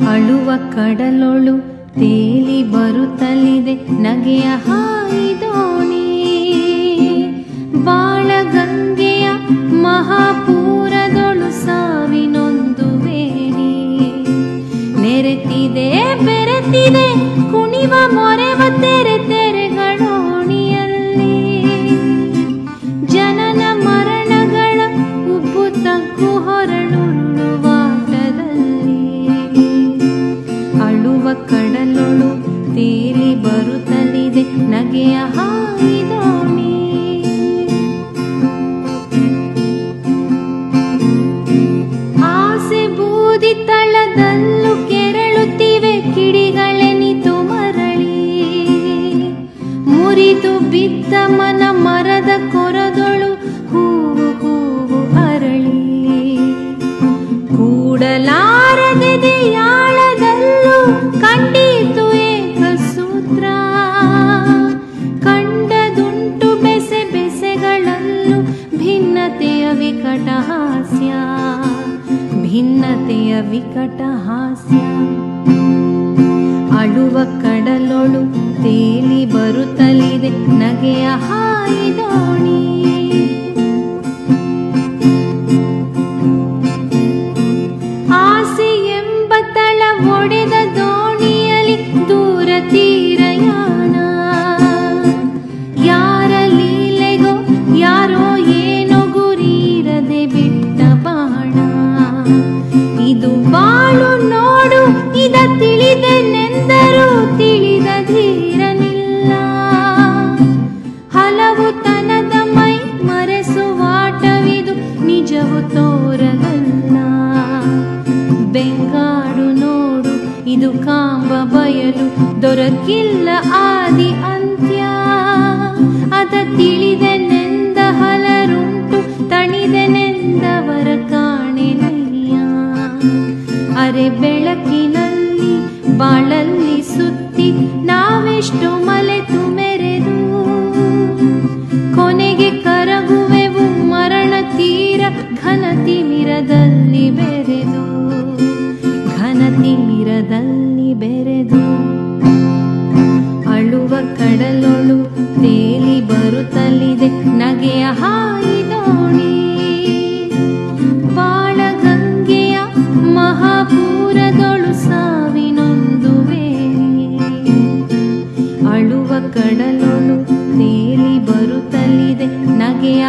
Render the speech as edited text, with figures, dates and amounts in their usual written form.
ಅಳುವ ಕಡಲೊಳು ತೇಲಿ ಬರುತ್ತಲಿದೆ ನಗೆಯ ಹಾಯಿದೋಣಿ. ಬಾಳಗಂಗೆಯ ಮಹಾಪೂರದೊಳು ಸಾವಿನೊಂದು ವೇಣಿ. ನೆರೆತಿದೆ ಬೆರೆತಿದೆ ಕುಣಿವ ಮೊರೆವ ತೆರೆ ತೆರೆಗಳೋಣಿಯಲ್ಲಿ. ಜನನ ಮರಣಗಳ ಉಬ್ಬು ತಗ್ಗು ಹೊರಳುರುಳುವಾಟದಲ್ಲಿ. ಅಳುವ ಕಡಲೊಳು ತೇಲಿ ಬರುತ್ತಲಿದೆ ನಗೆಯ ಹಾಯಿದೋಣಿ. ಆಸೆ ಬೂದಿ ತಳದಲ್ಲೂ ಕೆರಳುತ್ತಿವೆ ಕಿಡಿಗಳೆನಿತು ಮರಳಿ. ಮುರಿದು ಬಿದ್ದ ಮನ ಮರದ ಕೊರದೊಳು ಹೂವು ಹೂವು ಅರಳಿ. ಕೂಡಲಾರದೆ ಯಾಳದಲ್ಲೂ ಕಂಡಿತು ಏಕಸೂತ್ರ. ಕಂಡದುಂಟು ಬೆಸೆ ಬೆಸೆಗಳಲ್ಲೂ ಭಿನ್ನತೆಯ ವಿಕಟ ಹಾಸ್ಯ. ಭಿನ್ನತೆಯ ವಿಕಟ ಹಾಸ್ಯ. ಅಳುವ ಕಡಲೊಳು ತೇಲಿ ಬರುತ್ತಲಿದೆ ನಗೆಯ ಹಾಯಿದೋಣಿ. ಆಸೆ ಎಂಬ ತಳ ಒಡೆದ ದೋಣಿಯಲ್ಲಿ ದೂರ ತೀರಯಾನ. ಯಾರ ಲೀಲೆಗೋ ಯಾರೋ ಏನೋ ಗುರಿರದೆ ಬಿಟ್ಟ ಬಾಣ. ಇದು ಬಾಳು ನೋಡು ಇದ ತಿಳಿದೆನೆಂದರೂ ತಿಳಿದ ಧೀರನಿಲ್ಲ. ಹಲವು ತನದ ಮೈ ಮರೆಸುವಾಟವಿದು ನಿಜವು ತೋರಗಲ್ಲ. ಬೆಂಗಾಡು ನೋಡು ಇದು ಕಾಂಬ ಬಯಲು ದೊರಕಿಲ್ಲ ಆದಿ ಅಂತ್ಯ. ಅದ ತಿಳಿದೆನೆಂದ ಹಲರುಂಟು ತಣಿದೆನೆಂದವರ ಕಾಣೆನಯ್ಯ. ಅರೆ ಬೆಳಕಿನಲ್ಲಿ ಬಾಳಲ್ಲಿ ಸುತ್ತಿ ನಾವೆಷ್ಟು ಮಲೆತು ಮೆರೆದು ಕೊನೆಗೆ ಕರಗುವೆವು ಮರಣ ತೀರ ಘನ ತಿಮಿರದಲ್ಲಿ ಬೆರೆದು. ಘನ ತಿಮಿರದಲ್ಲಿ ಬೆರೆದು. ಅಳುವ ಕಡಲೊಳು ತೇಲಿ ಬರುತ್ತಲಿದೆ ನಗೆಯ ಹಾಯಿದೋಣಿ. ಬಾಳಗಂಗೆಯ ಮಹಾಪೂರದೊಳು ಸಾವಿನೊಂದು ವೇಣಿ. ಅಳುವ ಕಡಲೊಳು ತೇಲಿ ಬರುತ್ತಲಿದೆ ನಗೆಯ